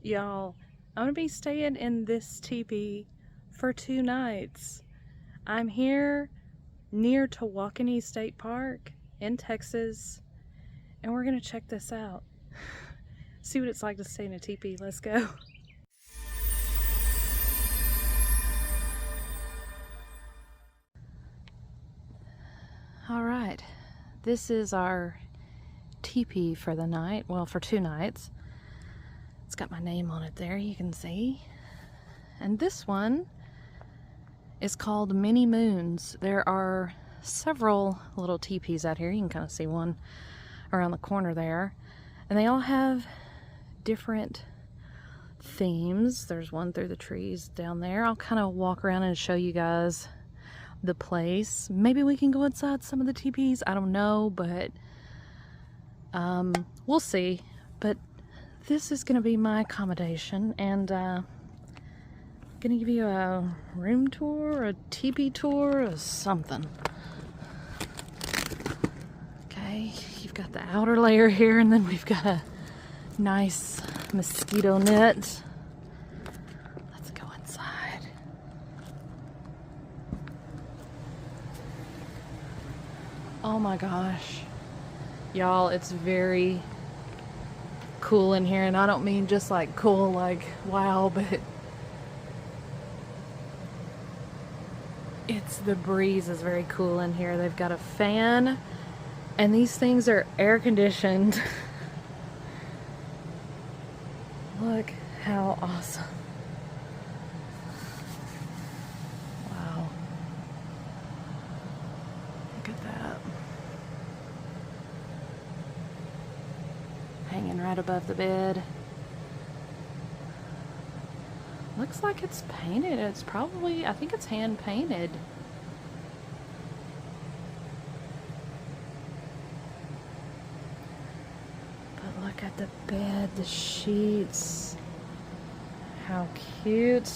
Y'all, I'm gonna be staying in this teepee for 2 nights. I'm here near Tawakoni State Park in Texas, and we're gonna check this out. See what it's like to stay in a teepee. Let's go. All right, this is our teepee for the night. Well, for 2 nights. It's got my name on it there, you can see. And this one is called Mini Moons. There are several little teepees out here. You can kind of see one around the corner there. And they all have different themes. There's one through the trees down there. I'll kind of walk around and show you guys the place. Maybe we can go inside some of the teepees. I don't know, but we'll see. But this is going to be my accommodation, and I'm going to give you a room tour, a teepee tour, or something. Okay, you've got the outer layer here, and then we've got a nice mosquito net. Let's go inside. Oh my gosh. Y'all, it's very cool in here, and I don't mean just like cool like wow, but the breeze is very cool in here. They've got a fan, and these things are air conditioned. Look how awesome. Wow. Look at that. Hanging right above the bed. Looks like it's painted. It's probably, I think it's hand painted. But look at the bed, the sheets. How cute.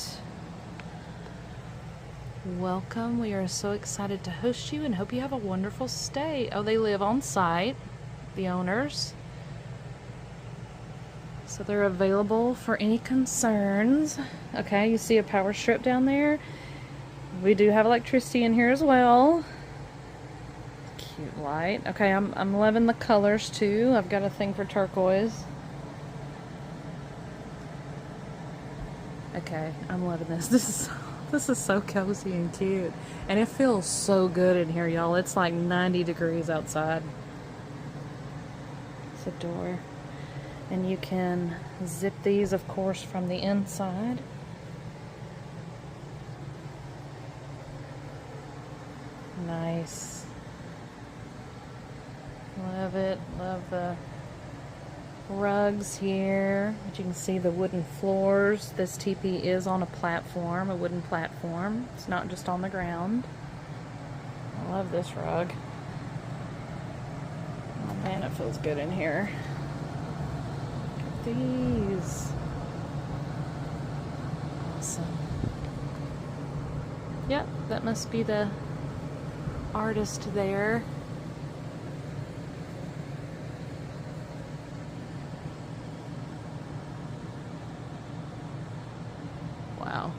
Welcome. We are so excited to host you and hope you have a wonderful stay. Oh, they live on site, the owners. So they're available for any concerns. Okay, you see a power strip down there. We do have electricity in here as well. Cute light. Okay, I'm loving the colors too. I've got a thing for turquoise. Okay, I'm loving this. This is so cozy and cute. And it feels so good in here, y'all. It's like 90 degrees outside. It's a door. And you can zip these, of course, from the inside. Nice. Love it. Love the rugs here. As you can see, the wooden floors. This teepee is on a platform, a wooden platform. It's not just on the ground. I love this rug. Oh man, it feels good in here. These. Awesome. Yep, that must be the artist there. Wow.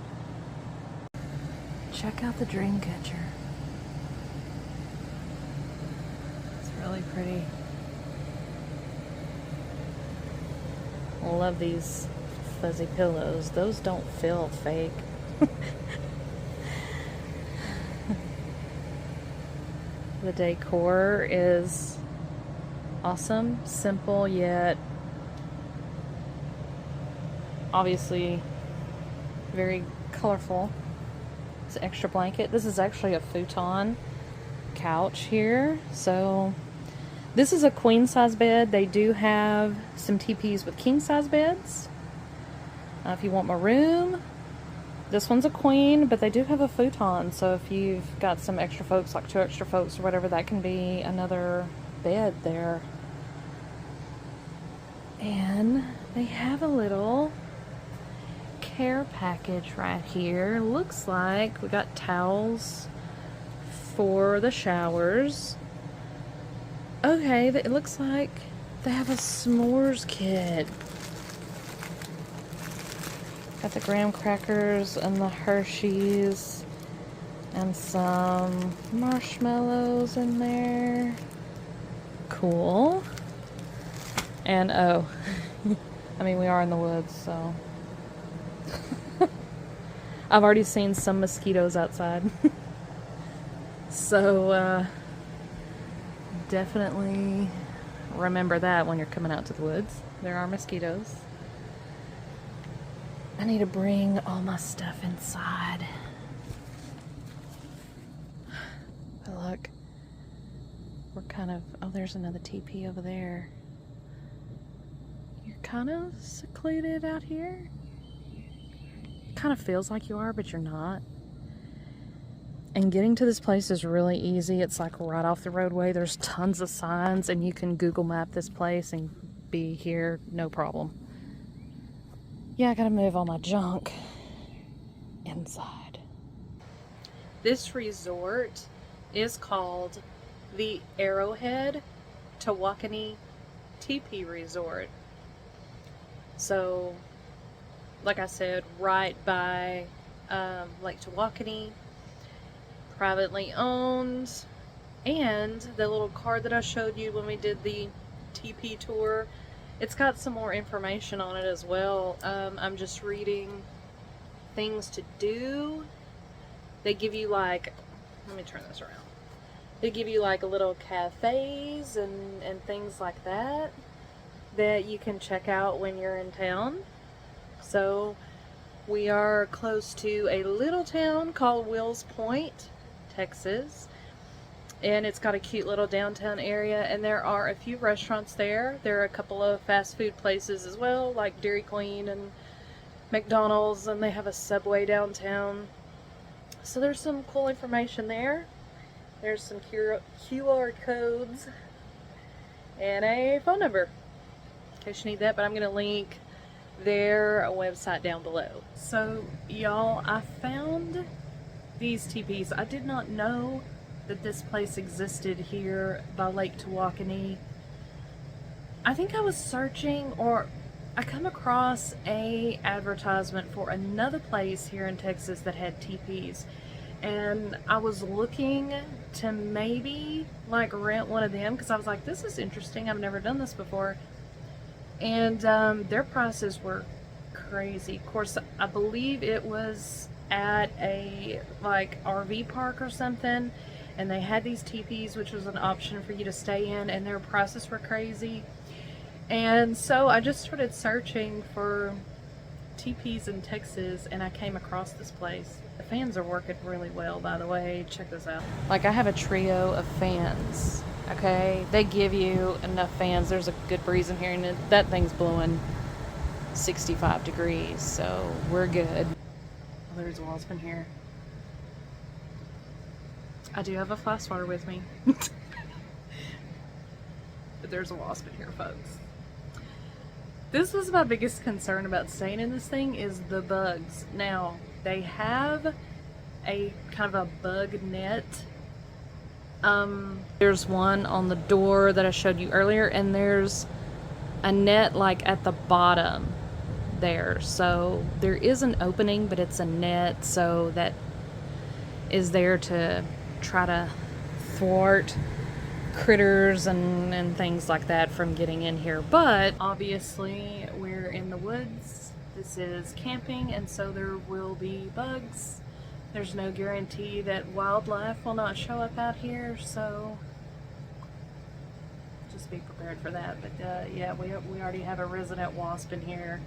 Check out the dream catcher. It's really pretty. I love these fuzzy pillows. Those don't feel fake. The decor is awesome, simple yet obviously very colorful. It's an extra blanket. This is actually a futon couch here. So this is a queen size bed. They do have some teepees with king size beds. If you want more room, this one's a queen, but they do have a futon. So if you've got some extra folks, like 2 extra folks or whatever, that can be another bed there. And they have a little care package right here. Looks like we got towels for the showers. Okay, it looks like they have a s'mores kit. Got the graham crackers and the Hershey's and some marshmallows in there. Cool. And oh, I mean, we are in the woods, so I've already seen some mosquitoes outside. So definitely remember that when you're coming out to the woods. There are mosquitoes. I need to bring all my stuff inside. But look, we're kind of, oh, there's another teepee over there. You're kind of secluded out here. Kind of feels like you are, but you're not. And getting to this place is really easy. It's like right off the roadway. There's tons of signs, and you can Google map this place and be here, no problem. Yeah, I gotta move all my junk inside. This resort is called the Arrowhead Tipi Resort. So, like I said, right by Lake Tawakoni, privately owned, and the little card that I showed you when we did the teepee tour, it's got some more information on it as well. I'm just reading things to do. They give you like, let me turn this around. They give you like a little cafes and things like that you can check out when you're in town. So we are close to a little town called Wills Point, Texas. And it's got a cute little downtown area, and there are a few restaurants there. There are a couple of fast food places as well, like Dairy Queen and McDonald's, and they have a Subway downtown. So there's some cool information there. There's some QR codes and a phone number in case you need that, but I'm going to link their website down below. So y'all, I found these teepees. I did not know that this place existed here by Lake Tawakoni. I think I was searching, or I come across a advertisement for another place here in Texas that had teepees, and I was looking to maybe like rent one of them because I was like, this is interesting, I've never done this before. And their prices were crazy. Of course, I believe it was at a like RV park or something, and they had these teepees, which was an option for you to stay in, and their prices were crazy. And so I just started searching for teepees in Texas, and I came across this place. The fans are working really well, by the way. Check this out. Like, I have a trio of fans, okay? They give you enough fans. There's a good breeze in here, and that thing's blowing 65 degrees, so we're good. Oh, there's a wasp in here. I do have a fly swatter with me. But there's a wasp in here, folks. This was my biggest concern about staying in this thing, is the bugs. Now, they have a kind of a bug net. There's one on the door that I showed you earlier, and there's a net like at the bottom there. So there is an opening, but it's a net, so that is there to try to thwart critters and things like that from getting in here. But obviously we're in the woods, this is camping, and so there will be bugs. There's no guarantee that wildlife will not show up out here, so just be prepared for that. But yeah, we already have a resident wasp in here.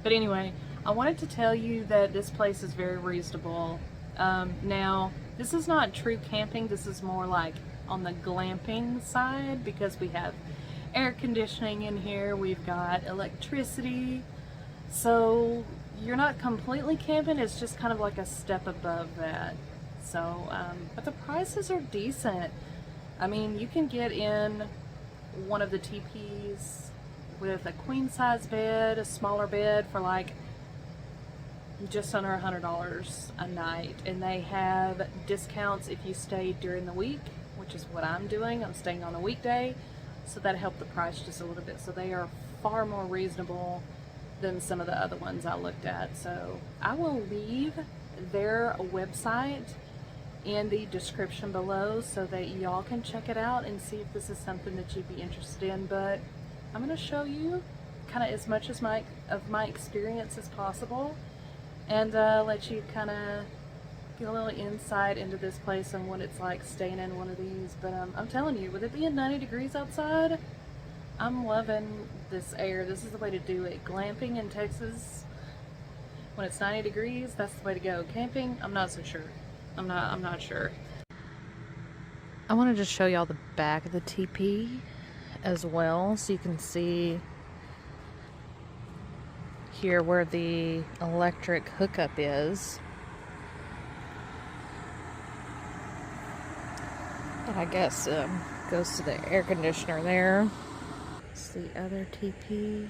But anyway, I wanted to tell you that this place is very reasonable. Now, this is not true camping. This is more like on the glamping side, because we have air conditioning in here. We've got electricity. So you're not completely camping. It's just kind of like a step above that. So, but the prices are decent. I mean, you can get in one of the teepees with a queen size bed, a smaller bed, for like just under $100 a night, and they have discounts if you stay during the week, which is what I'm doing. I'm staying on a weekday, so that helped the price just a little bit. So they are far more reasonable than some of the other ones I looked at. So I will leave their website in the description below so that y'all can check it out and see if this is something that you'd be interested in. But I'm going to show you kind of as much as my experience as possible, and let you kind of get a little insight into this place and what it's like staying in one of these. But I'm telling you, with it being 90 degrees outside, I'm loving this air. This is the way to do it. Glamping in Texas, when it's 90 degrees, that's the way to go. Camping, I'm not so sure. I'm not sure. I want to just show y'all the back of the teepee as well, so you can see here where the electric hookup is. But I guess goes to the air conditioner there. It's the other teepee.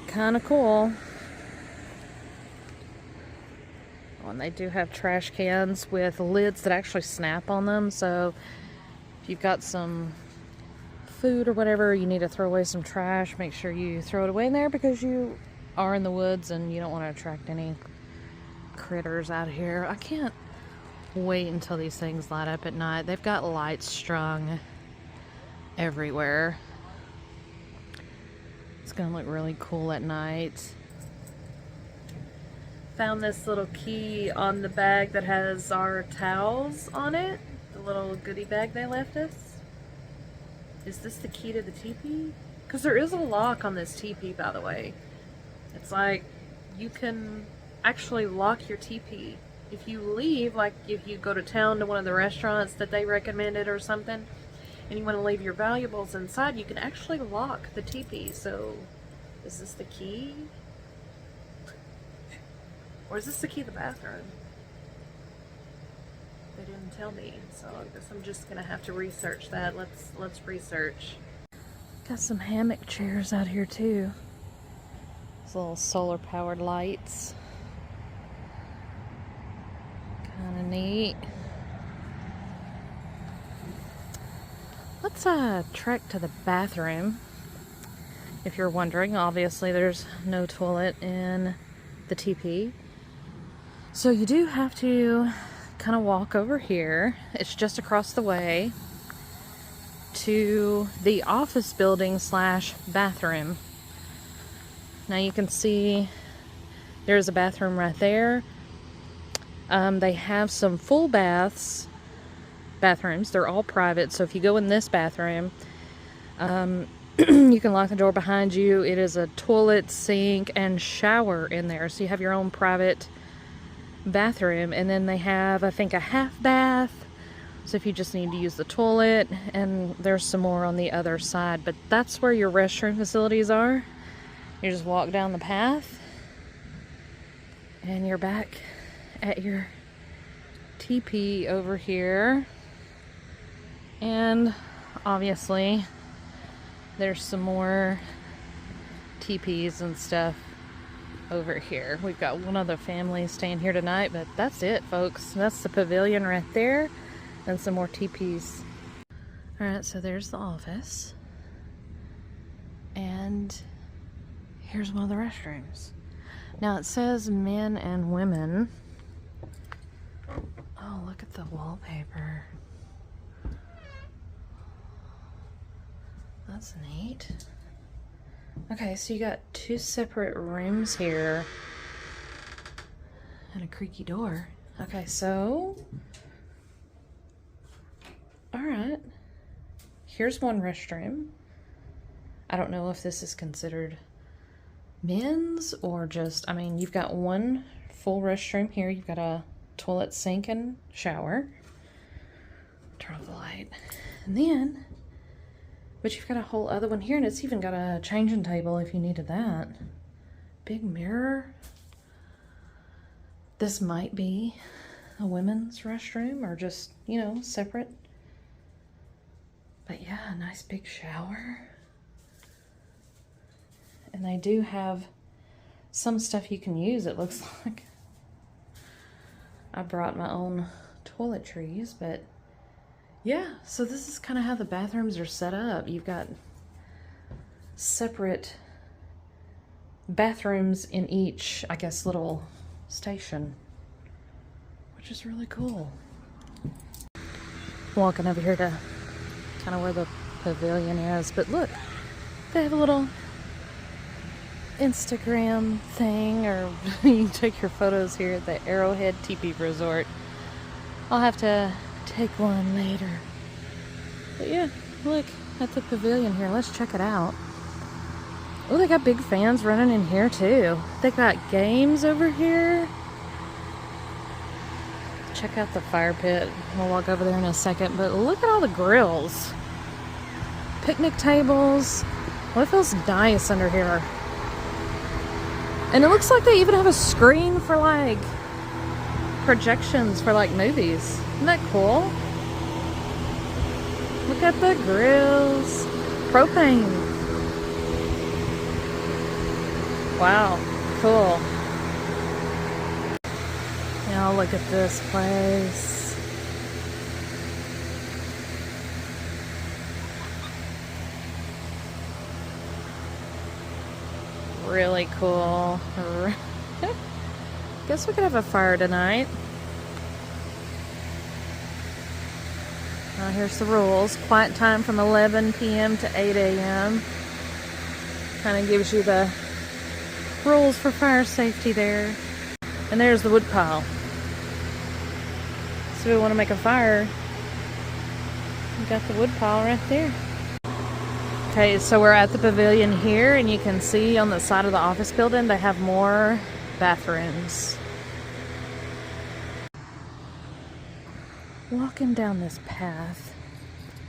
Kind of cool. Oh, and they do have trash cans with lids that actually snap on them, so if you've got some food or whatever, you need to throw away some trash, make sure you throw it away in there, because you are in the woods and you don't want to attract any critters out here. I can't wait until these things light up at night. They've got lights strung everywhere. It's gonna look really cool at night. Found this little key on the bag that has our towels on it. The little goodie bag they left us. Is this the key to the teepee? Because there is a lock on this teepee, by the way. It's like you can actually lock your teepee. If you leave, like if you go to town to one of the restaurants that they recommended or something, and you want to leave your valuables inside, you can actually lock the teepee. So, is this the key? Or is this the key to the bathroom? They didn't tell me, so I guess I'm just gonna have to research that. Let's research. Got some hammock chairs out here too. These little solar powered lights. Kind of neat. Let's trek to the bathroom. If you're wondering, obviously there's no toilet in the teepee, so you do have to kind of walk over here. It's just across the way to the office building slash bathroom. Now you can see there's a bathroom right there. They have some full bathrooms. They're all private, so if you go in this bathroom, you can lock the door behind you. It is a toilet, sink, and shower in there, so you have your own private bathroom. And then they have, I think, a half bath, so if you just need to use the toilet, and there's some more on the other side. But that's where your restroom facilities are. You just walk down the path and you're back at your teepee over here. And obviously there's some more teepees and stuff over here. We've got one other family staying here tonight, but that's it, folks. That's the pavilion right there, and some more teepees. Alright, so there's the office, and here's one of the restrooms. Now it says men and women. Oh, look at the wallpaper. That's neat. Okay, so you got two separate rooms here and a creaky door. Okay, so alright, here's one restroom. I don't know if this is considered men's or just, I mean, you've got one full restroom here. You've got a toilet, sink, and shower. Turn off the light. And then, but you've got a whole other one here, and it's even got a changing table if you needed that. Big mirror. This might be a women's restroom, or just, you know, separate. But yeah, a nice big shower. And they do have some stuff you can use, it looks like. I brought my own toiletries, but yeah, so this is kind of how the bathrooms are set up. You've got separate bathrooms in each, I guess, little station, which is really cool. Walking over here to kind of where the pavilion is, but look, they have a little Instagram thing, or you can take your photos here at the Arrowhead Tipi Resort. I'll have to take one later. But yeah, look at the pavilion here. Let's check it out. Oh, they got big fans running in here too. They got games over here. Check out the fire pit. We'll walk over there in a second, but look at all the grills. Picnic tables. Well, it feels nice under here. And it looks like they even have a screen for like projections for like movies. Isn't that cool? Look at the grills. Propane. Wow, cool. Now look at this place. Really cool. Guess we could have a fire tonight. Here's the rules. Quiet time from 11 p.m. to 8 a.m. Kind of gives you the rules for fire safety there. And there's the wood pile. So we want to make a fire. We got the wood pile right there. Okay, so we're at the pavilion here, and you can see on the side of the office building they have more bathrooms. Walking down this path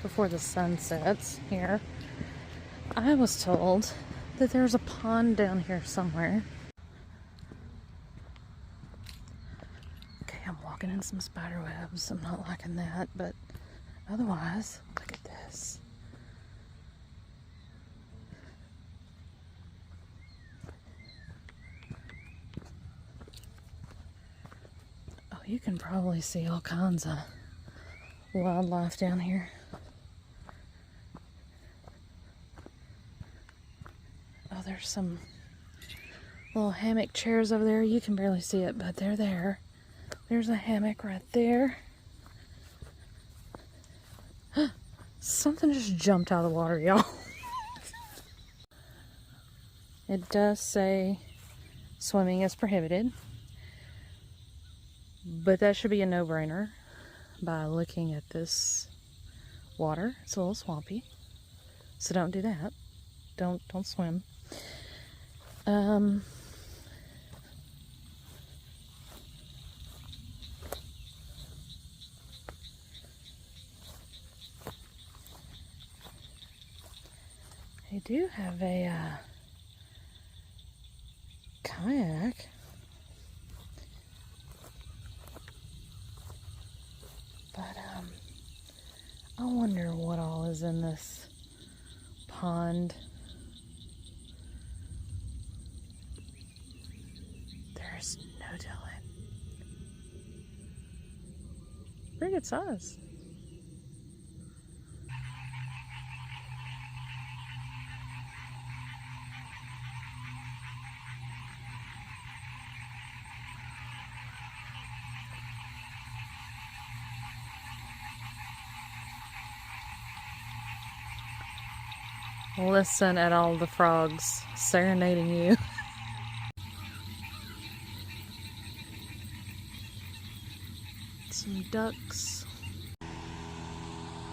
before the sun sets here, I was told that there's a pond down here somewhere. Okay, I'm walking in some spider webs. I'm not liking that, but otherwise, look at this. Oh, you can probably see all kinds of wildlife down here. Oh, there's some little hammock chairs over there. You can barely see it, but they're there. There's a hammock right there. Something just jumped out of the water, y'all. It does say swimming is prohibited, but that should be a no-brainer by looking at this water. It's a little swampy, so don't do that. Don't swim. They do have a kayak. But I wonder what all is in this pond. There's no telling. Pretty good size. Listen at all the frogs serenading you. Some ducks.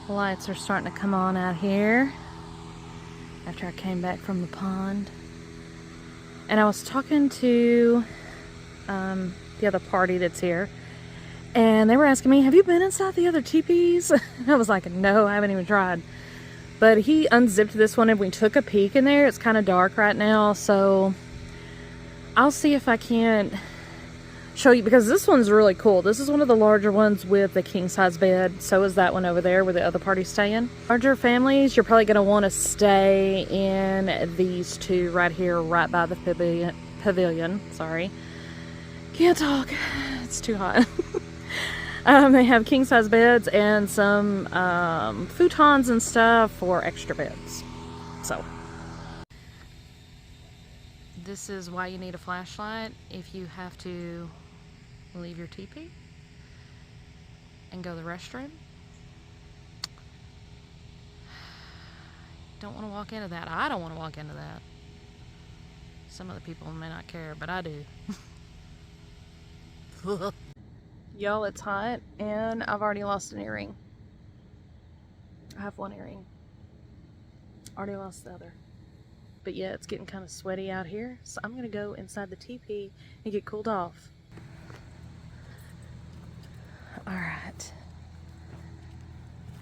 The lights are starting to come on out here after I came back from the pond. And I was talking to the other party that's here, and they were asking me, have you been inside the other teepees? I was like, no, I haven't even tried. But he unzipped this one and we took a peek in there. It's kind of dark right now, so I'll see if I can't show you, because this one's really cool. This is one of the larger ones with the king size bed. So is that one over there where the other party's staying. Larger families, you're probably going to want to stay in these two right here, right by the pavilion. Sorry, can't talk, it's too hot. They have king-size beds and some futons and stuff for extra beds. So this is why you need a flashlight if you have to leave your teepee and go to the restroom. Don't want to walk into that. I don't want to walk into that. Some other people may not care, but I do. Y'all, it's hot and I've already lost an earring. I have one earring. Already lost the other. But yeah, it's getting kind of sweaty out here, so I'm gonna go inside the teepee and get cooled off. Alright.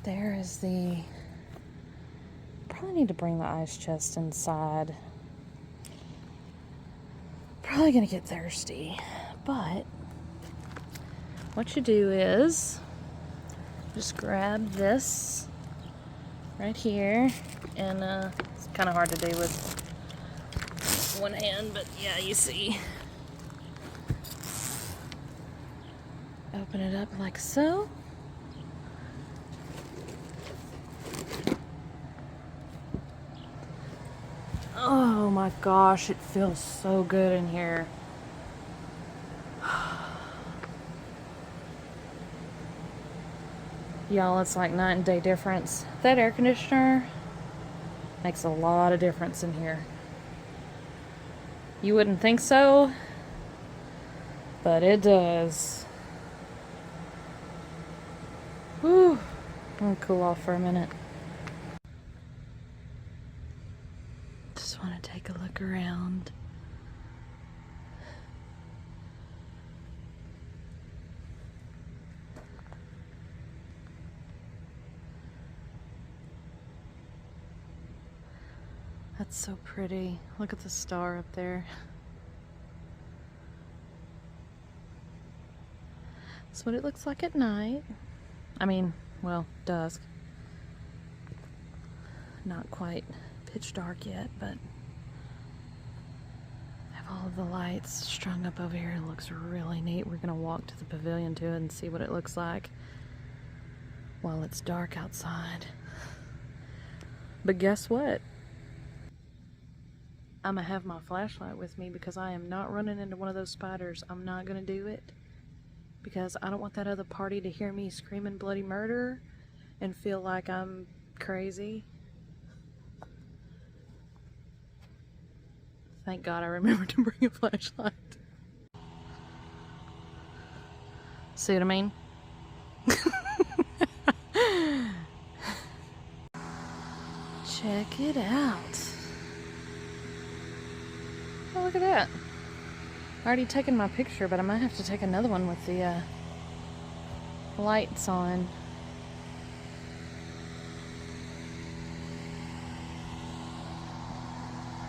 There is the... Probably need to bring the ice chest inside. Probably gonna get thirsty, but what you do is just grab this right here, and it's kind of hard to do with one hand, but yeah, you see. Open it up like so. Oh my gosh, it feels so good in here. Y'all, it's like night and day difference. That air conditioner makes a lot of difference in here. You wouldn't think so, but it does. Whew. I'm gonna cool off for a minute. Just want to take a look around. That's so pretty. Look at the star up there. That's what it looks like at night. I mean, well, dusk. Not quite pitch dark yet, but have all of the lights strung up over here. It looks really neat. We're gonna walk to the pavilion to it and see what it looks like while it's dark outside. But guess what? I'm gonna have my flashlight with me because I am not running into one of those spiders. I'm not gonna do it because I don't want that other party to hear me screaming bloody murder and feel like I'm crazy. Thank God I remembered to bring a flashlight. See what I mean? Check it out. Oh, look at that. I already taken my picture, but I might have to take another one with the lights on.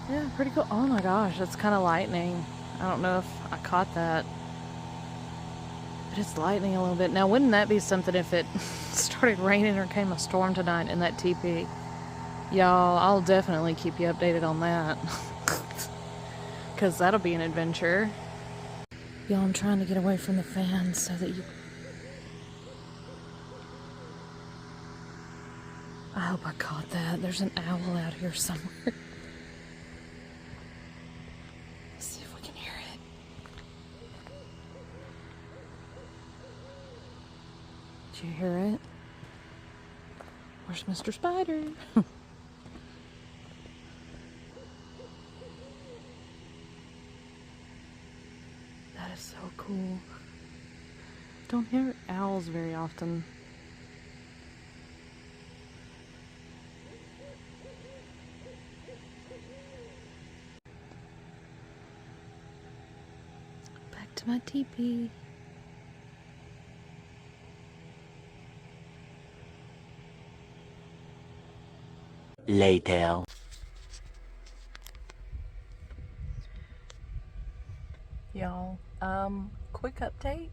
Yeah, pretty cool. Oh my gosh, it's kind of lightning. I don't know if I caught that. But it's lightning a little bit. Now, wouldn't that be something if it started raining or came a storm tonight in that teepee? Y'all, I'll definitely keep you updated on that. Because that'll be an adventure. Y'all, I'm trying to get away from the fans so that you... I hope I caught that. There's an owl out here somewhere. Let's see if we can hear it. Did you hear it? Where's Mr. Spider? That is so cool. Don't hear owls very often. Back to my teepee. Later. Y'all, quick update.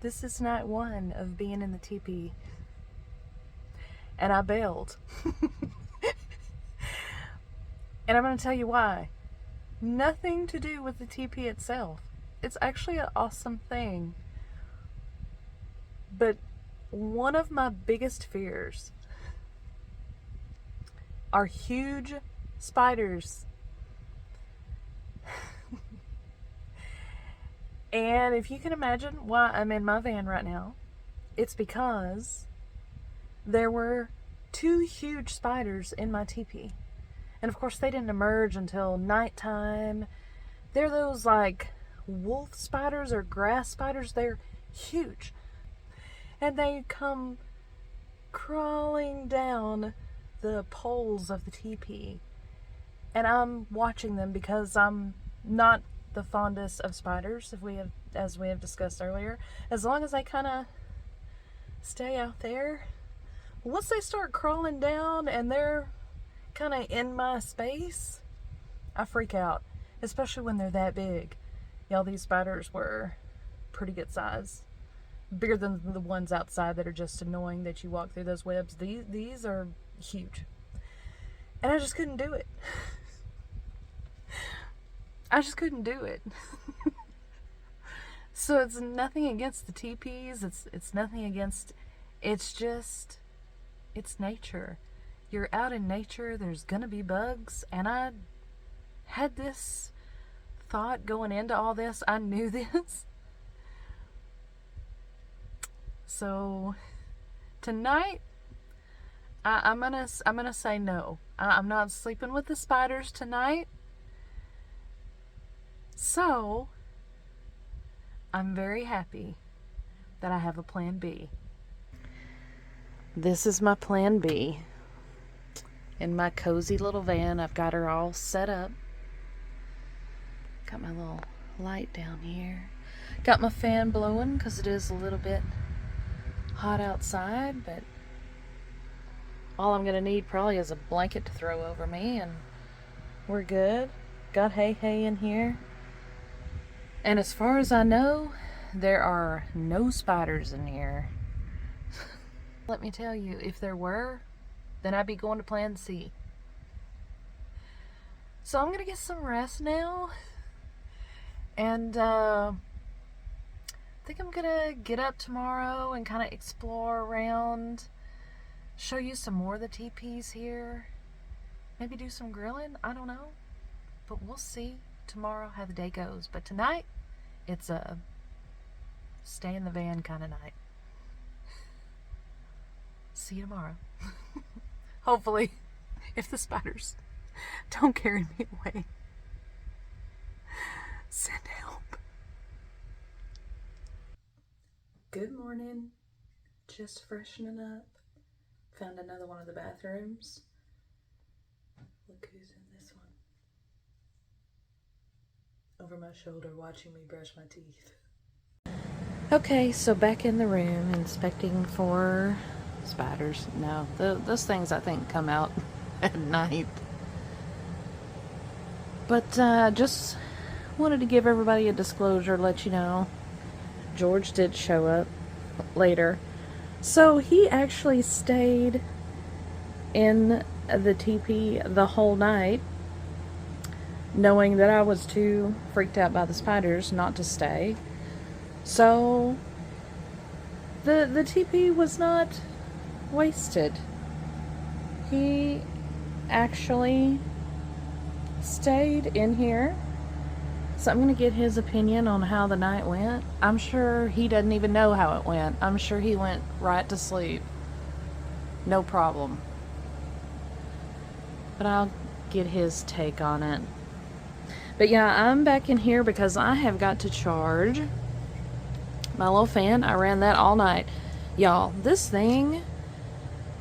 This is night 1 of being in the teepee. And I bailed. And I'm going to tell you why. Nothing to do with the teepee itself. It's actually an awesome thing. But one of my biggest fears are huge spiders. And if you can imagine why I'm in my van right now, it's because there were 2 huge spiders in my teepee. And of course they didn't emerge until nighttime. They're those like wolf spiders or grass spiders. They're huge. And they come crawling down the poles of the teepee. And I'm watching them because I'm not the fondest of spiders, as we have discussed earlier. As long as I kind of stay out there, once they start crawling down and they're kind of in my space, I freak out, especially when they're that big. Y'all, these spiders were pretty good size, bigger than the ones outside that are just annoying that you walk through those webs. These are huge, and I just couldn't do it. I just couldn't do it. So it's nothing against the teepees. It's nothing against. It's just, it's nature. You're out in nature. There's gonna be bugs, and I had this thought going into all this. I knew this. So tonight, I'm gonna say no. I'm not sleeping with the spiders tonight. So, I'm very happy that I have a plan B. This is my plan B. In my cozy little van, I've got her all set up. Got my little light down here. Got my fan blowing because it is a little bit hot outside, but all I'm going to need probably is a blanket to throw over me, and we're good. Got hay in here. And as far as I know, there are no spiders in here. Let me tell you, if there were, then I'd be going to plan C. So I'm going to get some rest now. And I think I'm going to get up tomorrow and kind of explore around. Show you some more of the teepees here. Maybe do some grilling. I don't know. But we'll see tomorrow how the day goes. But tonight, it's a stay in the van kind of night. See you tomorrow. Hopefully, if the spiders don't carry me away. Send help. Good morning. Just freshening up. Found another one of the bathrooms. Look who's in this one. Over my shoulder watching me brush my teeth. Okay, so back in the room inspecting for spiders. No, those things I think come out at night. But just wanted to give everybody a disclosure, let you know. George did show up later. So he actually stayed in the teepee the whole night, knowing that I was too freaked out by the spiders not to stay. So the teepee was not wasted. He actually stayed in here. So I'm going to get his opinion on how the night went. I'm sure he doesn't even know how it went. I'm sure he went right to sleep. No problem. But I'll get his take on it. But yeah, I'm back in here because I have got to charge my little fan. I ran that all night. Y'all, this thing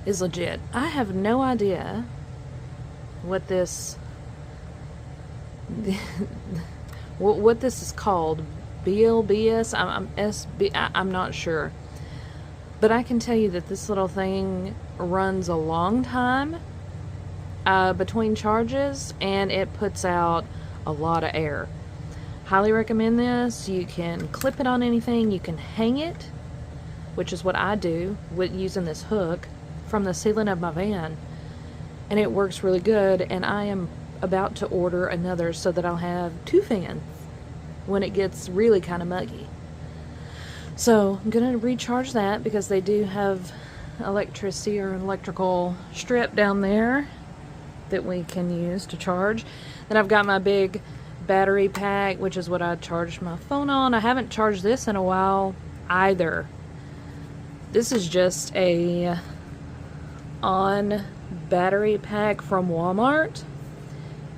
is legit. I have no idea what this what this is called. BLBS, I'm not sure. But I can tell you that this little thing runs a long time between charges, and it puts out a lot of air. Highly recommend this. You can clip it on anything. You can hang it, which is what I do with using this hook from the ceiling of my van, and it works really good. And I am about to order another so that I'll have 2 fans when it gets really kind of muggy. So I'm gonna recharge that because they do have electricity or electrical strip down there that we can use to charge. Then I've got my big battery pack, which is what I charged my phone on. I haven't charged this in a while either. This is just a on battery pack from Walmart,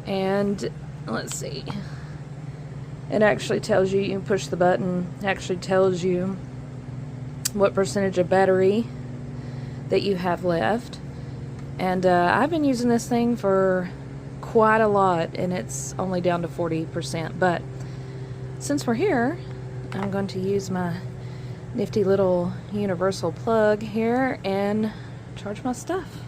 and let's see, it actually tells you, you push the button, it actually tells you what percentage of battery that you have left. And I've been using this thing for quite a lot, and it's only down to 40%. But since we're here, I'm going to use my nifty little universal plug here and charge my stuff.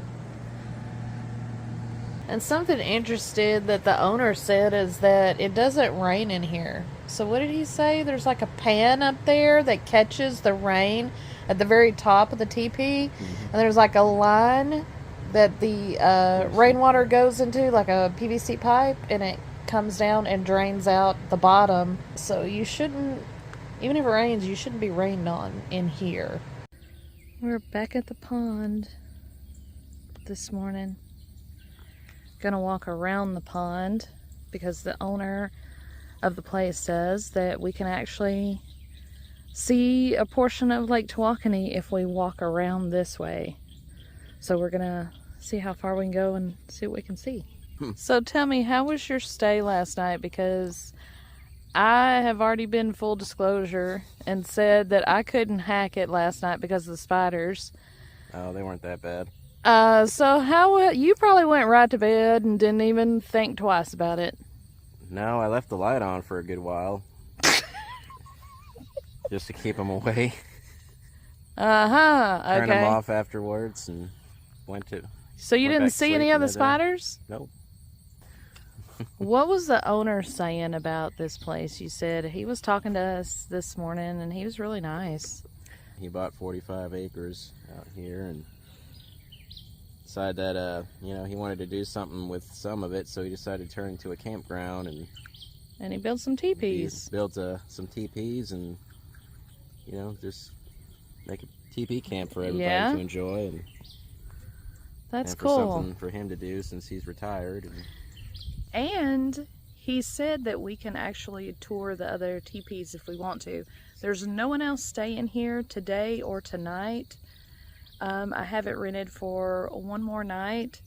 And something interesting that the owner said is that it doesn't rain in here. So what did he say? There's like a pan up there that catches the rain at the very top of the teepee. And there's like a line that the rainwater goes into, like a PVC pipe, and it comes down and drains out the bottom. So you shouldn't, even if it rains, you shouldn't be rained on in here. We're back at the pond this morning. Gonna walk around the pond because the owner of the place says that we can actually see a portion of Lake Tawakoni if we walk around this way. So we're gonna see how far we can go and see what we can see. So tell me, how was your stay last night? Because I have already been full disclosure and said that I couldn't hack it last night because of the spiders. Oh, they weren't that bad. So how, you probably went right to bed and didn't even think twice about it. No, I left the light on for a good while. Just to keep them away. Uh-huh, okay. Turned them off afterwards and went to... So you didn't see any of the spiders? Nope. What was the owner saying about this place? You said he was talking to us this morning and he was really nice. He bought 45 acres out here and decided that, you know, he wanted to do something with some of it, so he decided to turn it into a campground. And he built some teepees. He built some teepees and, you know, just make a teepee camp for everybody to enjoy. And that's cool. Something for him to do since he's retired. And he said that we can actually tour the other teepees if we want to. There's no one else staying here today or tonight. I have it rented for one more night,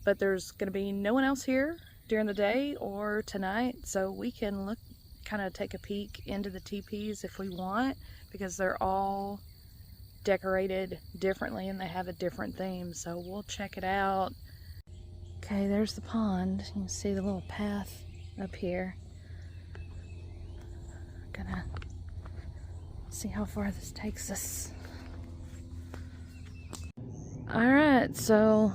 but there's going to be no one else here during the day or tonight, so we can look, kind of take a peek into the teepees if we want, because they're all decorated differently and they have a different theme, so we'll check it out. Okay, there's the pond. You can see the little path up here. Gonna see how far this takes us. Alright, so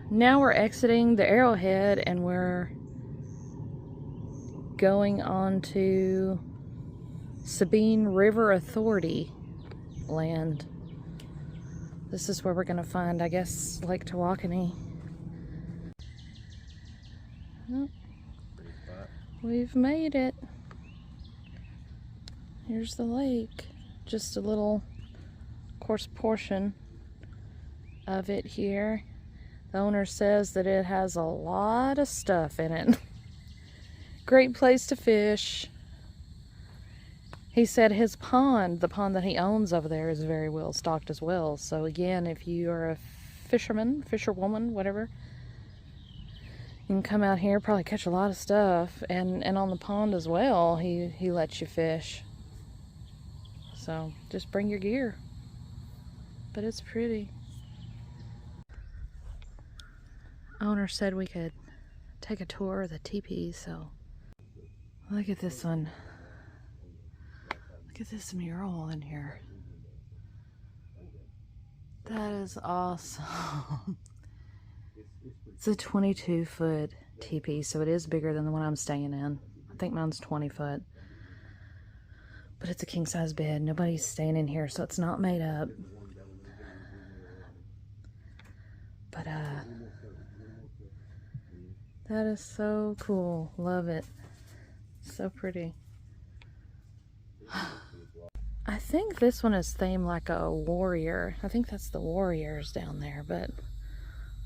now we're exiting the Arrowhead and we're going on to Sabine River Authority land. This is where we're going to find, I guess, Lake Tawakoni. Oh, we've made it. Here's the lake. Just a little, of course, portion of it here. The owner says that it has a lot of stuff in it. Great place to fish. He said his pond, the pond that he owns over there, is very well stocked as well. So again, if you are a fisherman, fisherwoman, whatever, you can come out here, probably catch a lot of stuff. And on the pond as well, he lets you fish. So just bring your gear. But it's pretty. Owner said we could take a tour of the teepee, so look at this one. Look at this mural in here. That is awesome. It's a 22-foot teepee, so it is bigger than the one I'm staying in. I think mine's 20 foot. But it's a king-size bed. Nobody's staying in here, so it's not made up. But, that is so cool. Love it. So pretty. I think this one is themed like a warrior. I think that's the warriors down there, but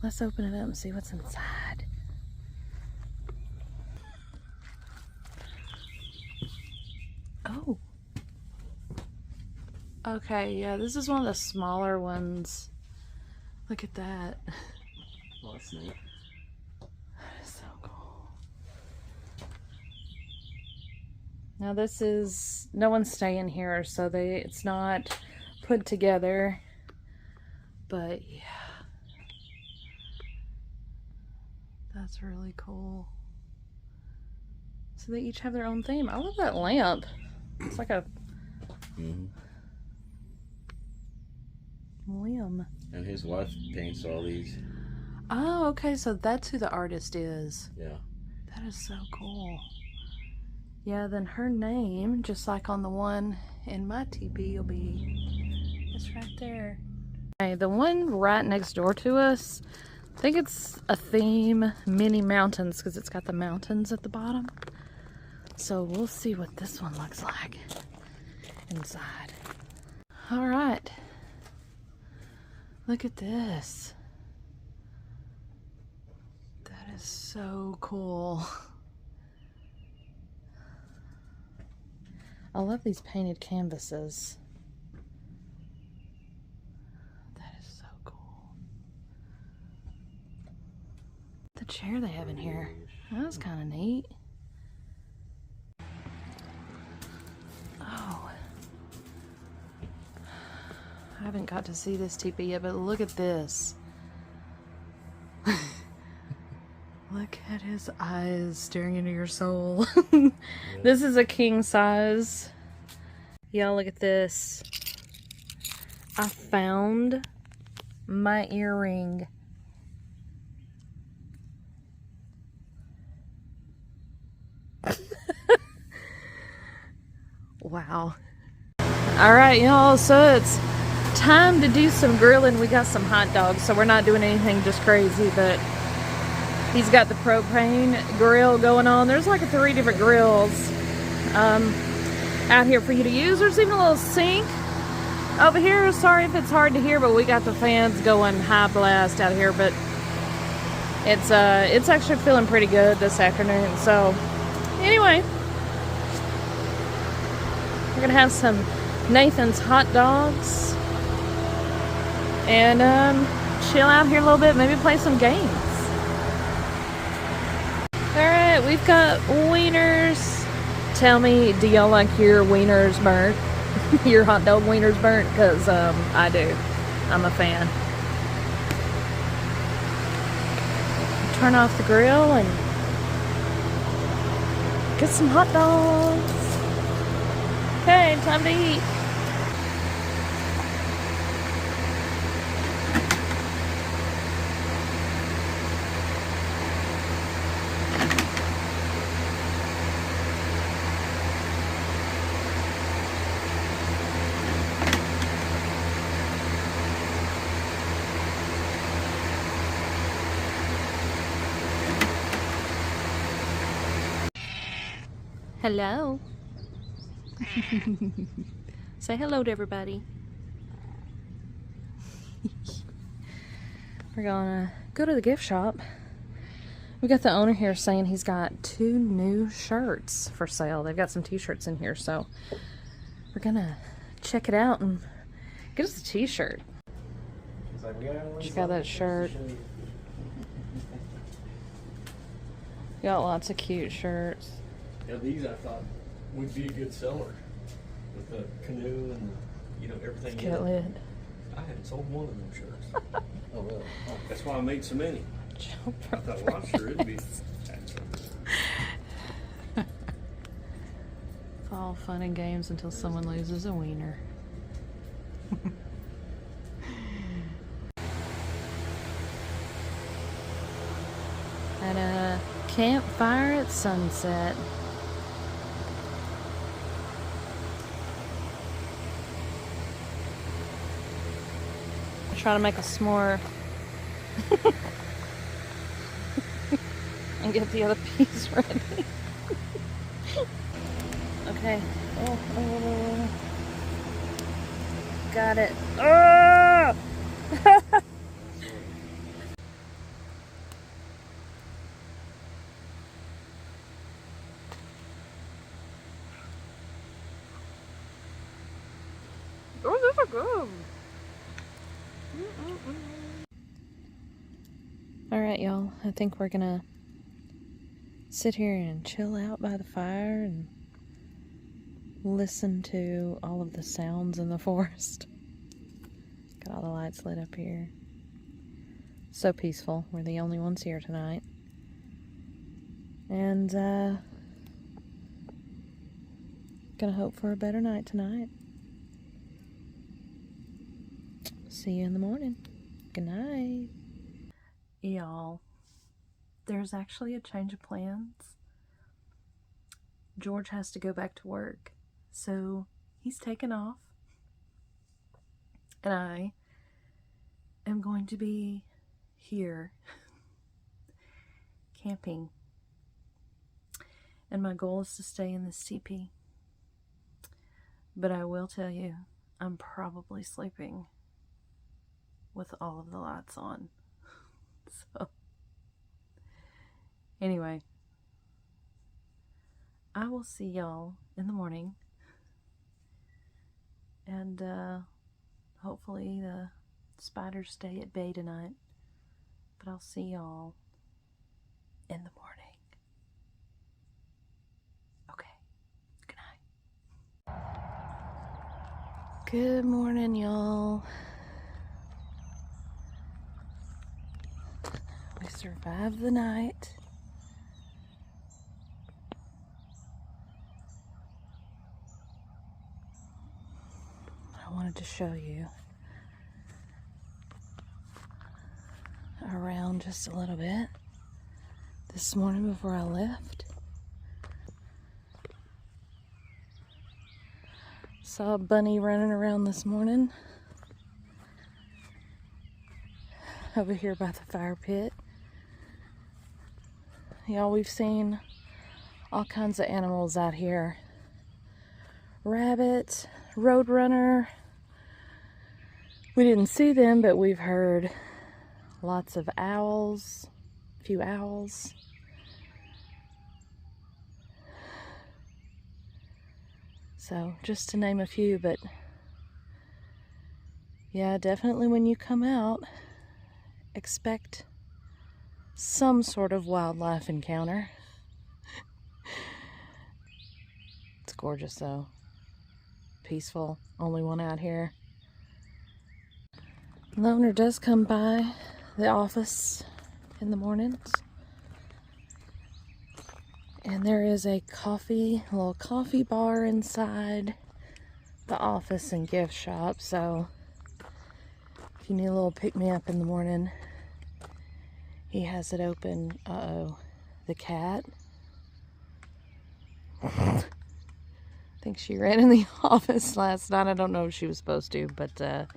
let's open it up and see what's inside. Oh. Okay, yeah, this is one of the smaller ones. Look at that. Well, that's neat. That is so cool. Now this is, no one's staying here, so it's not put together. But yeah. That's really cool. So they each have their own theme. I love that lamp. It's like a limb. And his wife paints all these. Oh, okay, so that's who the artist is. Yeah. That is so cool. Yeah, then her name, just like on the one in my teepee, will be, it's right there. Okay, the one right next door to us, I think it's a theme, mini mountains, because it's got the mountains at the bottom. So we'll see what this one looks like inside. All right. Look at this. That is so cool. I love these painted canvases. That is so cool. The chair they have in here. That was kind of neat. Oh. I haven't got to see this teepee yet, but look at this. Look at his eyes staring into your soul. This is a king size. Y'all, look at this. I found my earring. Wow. All right, y'all, so it's time to do some grilling. We got some hot dogs, so we're not doing anything just crazy, but he's got the propane grill going on. There's like 3 different grills out here for you to use. There's even a little sink over here. Sorry if it's hard to hear, but we got the fans going high blast out here, but it's actually feeling pretty good this afternoon. So anyway, we're gonna have some Nathan's hot dogs and chill out here a little bit, maybe play some games. Alright, we've got wieners. Tell me, do y'all like your wieners burnt? Your hot dog wieners burnt? Because I do. I'm a fan. Turn off the grill and get some hot dogs. Okay, time to eat. Hello. Say hello to everybody. We're gonna go to the gift shop. We got the owner here saying he's got 2 new shirts for sale. They've got some t-shirts in here, so we're gonna check it out and get us a t-shirt. Check out that shirt. Got lots of cute shirts. Yeah, these I thought would be a good seller with the canoe and everything. Get lit. I hadn't sold one of them shirts. Oh really? Oh, that's why I made so many. I thought, well, I'm sure it'd be. It's all fun and games until someone loses a wiener. At a campfire at sunset. I'm trying to make a s'more. And get the other piece ready. Okay. Oh. got it. Oh! Oh, those are good. Alright, y'all. I think we're gonna sit here and chill out by the fire and listen to all of the sounds in the forest. Got all the lights lit up here. So peaceful. We're the only ones here tonight. And, gonna hope for a better night tonight. See you in the morning. Good night. Y'all, there's actually a change of plans. George has to go back to work, so he's taken off. And I am going to be here camping. And my goal is to stay in this teepee. But I will tell you, I'm probably sleeping with all of the lights on. So, anyway, I will see y'all in the morning. And hopefully the spiders stay at bay tonight. But I'll see y'all in the morning. Okay. Good night. Good morning, y'all. We survived the night. I wanted to show you around just a little bit this morning before I left. Saw a bunny running around this morning over here by the fire pit. Y'all, we've seen all kinds of animals out here. Rabbit, roadrunner. We didn't see them, but we've heard lots of owls, a few owls. So, just to name a few, but yeah, definitely when you come out, expect some sort of wildlife encounter. It's gorgeous though. Peaceful. Only one out here. The owner does come by the office in the mornings. And there is a little coffee bar inside the office and gift shop. So if you need a little pick-me-up in the morning, he has it open. Uh-oh. The cat. I think she ran in the office last night. I don't know if she was supposed to, but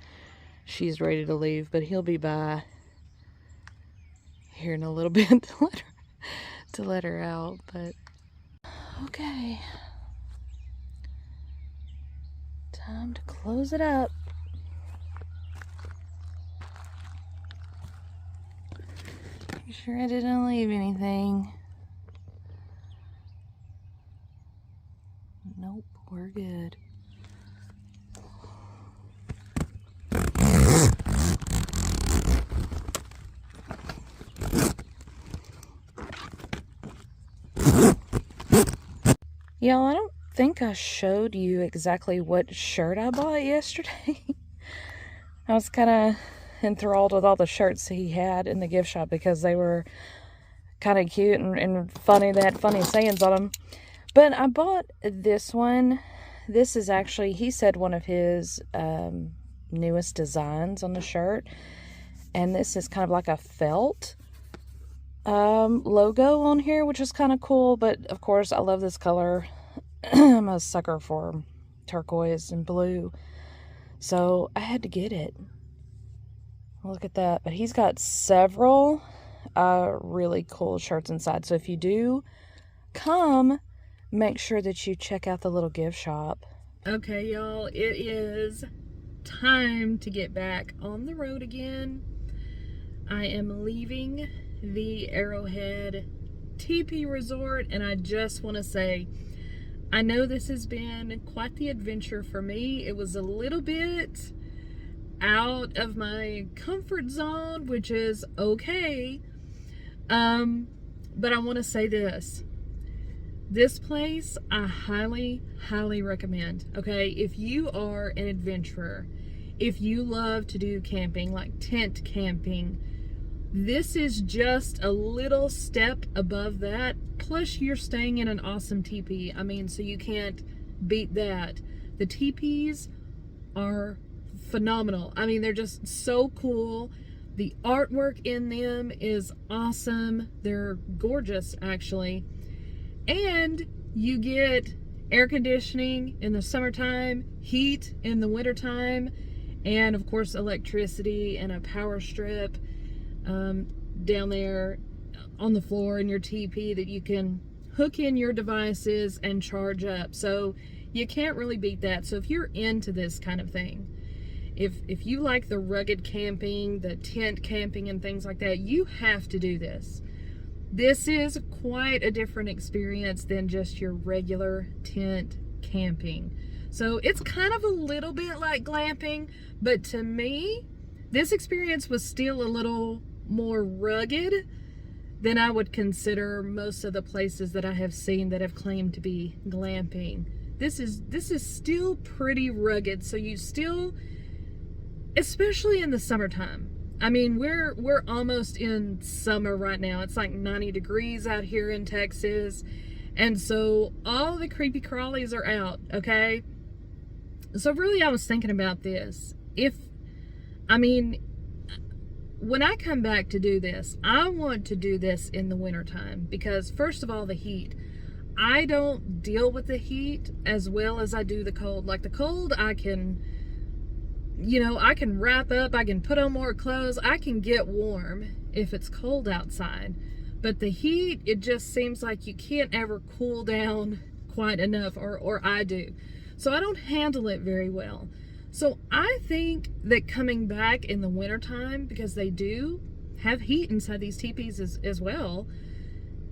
she's ready to leave. But he'll be by here in a little bit to let her out. But okay. Time to close it up. Make sure I didn't leave anything. Nope, we're good. Y'all, I don't think I showed you exactly what shirt I bought yesterday. I was kind of enthralled with all the shirts he had in the gift shop because they were kind of cute and funny. They had funny sayings on them. But I bought this one. This is actually, he said, one of his newest designs on the shirt. And this is kind of like a felt logo on here, which is kind of cool. But of course, I love this color. I'm a sucker for turquoise and blue. So I had to get it. Look at that. But he's got several really cool shirts inside. So if you do come, make sure that you check out the little gift shop. Okay, y'all, it is time to get back on the road again. I am leaving the Arrowhead Tipi Resort, and I just want to say, I know this has been quite the adventure for me. It was a little bit out of my comfort zone, which is okay. But I want to say this. This place, I highly, highly recommend, okay? If you are an adventurer, if you love to do camping, like tent camping, this is just a little step above that. Plus, you're staying in an awesome teepee. I mean, so you can't beat that. The teepees are phenomenal. I mean, they're just so cool. The artwork in them is awesome. They're gorgeous, actually. And you get air conditioning in the summertime, heat in the wintertime, and of course electricity and a power strip down there on the floor in your teepee that you can hook in your devices and charge up. So you can't really beat that. So if you're into this kind of thing, if you like the rugged camping, the tent camping and things like that, you have to do this. This is quite a different experience than just your regular tent camping. So it's kind of a little bit like glamping, but to me, this experience was still a little more rugged than I would consider most of the places that I have seen that have claimed to be glamping. This is still pretty rugged, so you still, especially in the summertime. I mean, we're almost in summer right now. It's like 90 degrees out here in Texas. And so all the creepy crawlies are out, okay? So really I was thinking about this. When I come back to do this, I want to do this in the wintertime because first of all, the heat. I don't deal with the heat as well as I do the cold. Like the cold, I can wrap up, I can put on more clothes, I can get warm if it's cold outside. But the heat, it just seems like you can't ever cool down quite enough, or I do. So I don't handle it very well. So I think that coming back in the wintertime, because they do have heat inside these teepees as well,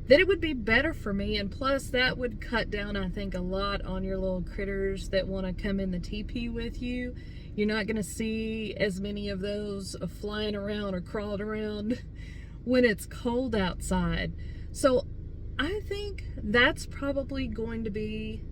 that it would be better for me. And plus that would cut down, I think, a lot on your little critters that want to come in the teepee with you. You're not going to see as many of those flying around or crawling around when it's cold outside. So I think that's probably going to be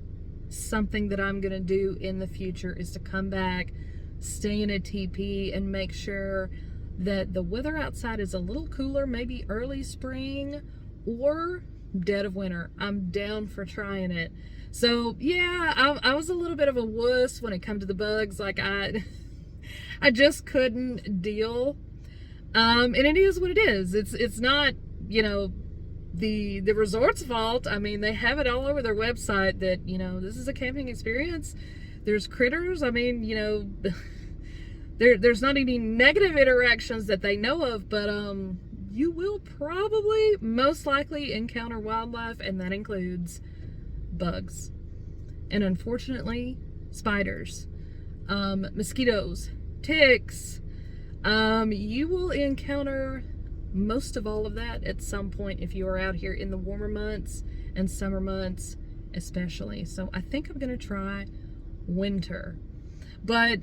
something that I'm going to do in the future, is to come back, stay in a teepee, and make sure that the weather outside is a little cooler, maybe early spring or dead of winter. I'm down for trying it. So yeah, I was a little bit of a wuss when it comes to the bugs. Like I just couldn't deal. And it is what it is. It's not, the resort's fault. I mean, they have it all over their website that, this is a camping experience. There's critters. I mean, there's not any negative interactions that they know of, but you will probably most likely encounter wildlife, and that includes bugs, and unfortunately spiders, mosquitoes, ticks. You will encounter most of all of that at some point if you are out here in the warmer months and summer months especially. So I think I'm gonna try winter. But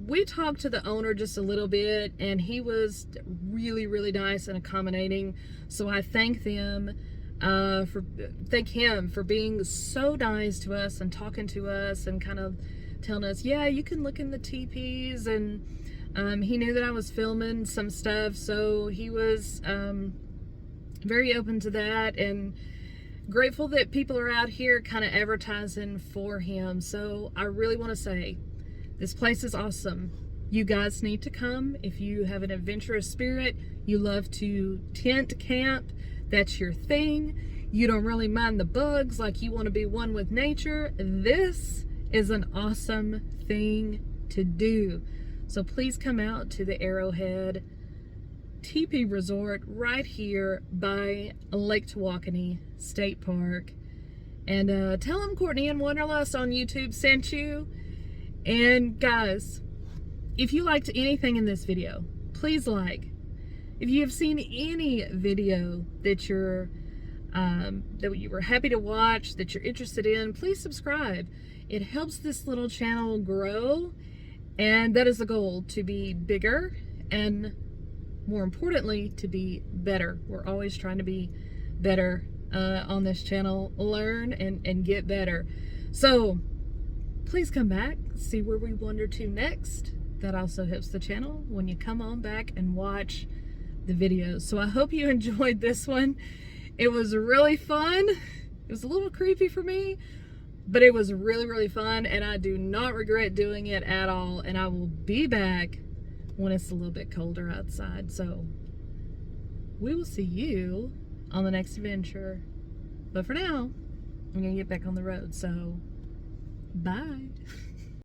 we talked to the owner just a little bit, and he was really, really nice and accommodating. So I thank him for being so nice to us and talking to us and kind of telling us, yeah, you can look in the teepees. And he knew that I was filming some stuff, so he was very open to that, and grateful that people are out here kind of advertising for him. So I really want to say, this place is awesome. You guys need to come if you have an adventurous spirit. You love to tent camp. That's your thing. You don't really mind the bugs, like you want to be one with nature. This is an awesome thing to do. So please come out to the Arrowhead Tipi Resort right here by Lake Tawakoni State Park. And tell them Courtney and Wanderlust on YouTube sent you. And guys, if you liked anything in this video, please like. If you have seen any video that that you were happy to watch, that you're interested in, please subscribe. It helps this little channel grow, and that is the goal, to be bigger and, more importantly, to be better. We're always trying to be better on this channel, learn and get better. So please come back, see where we wander to next. That also helps the channel when you come on back and watch the videos. So I hope you enjoyed this one. It was really fun. It was a little creepy for me, but it was really, really fun, and I do not regret doing it at all. And I will be back when it's a little bit colder outside. So we will see you on the next adventure. But for now, I'm gonna get back on the road. So bye.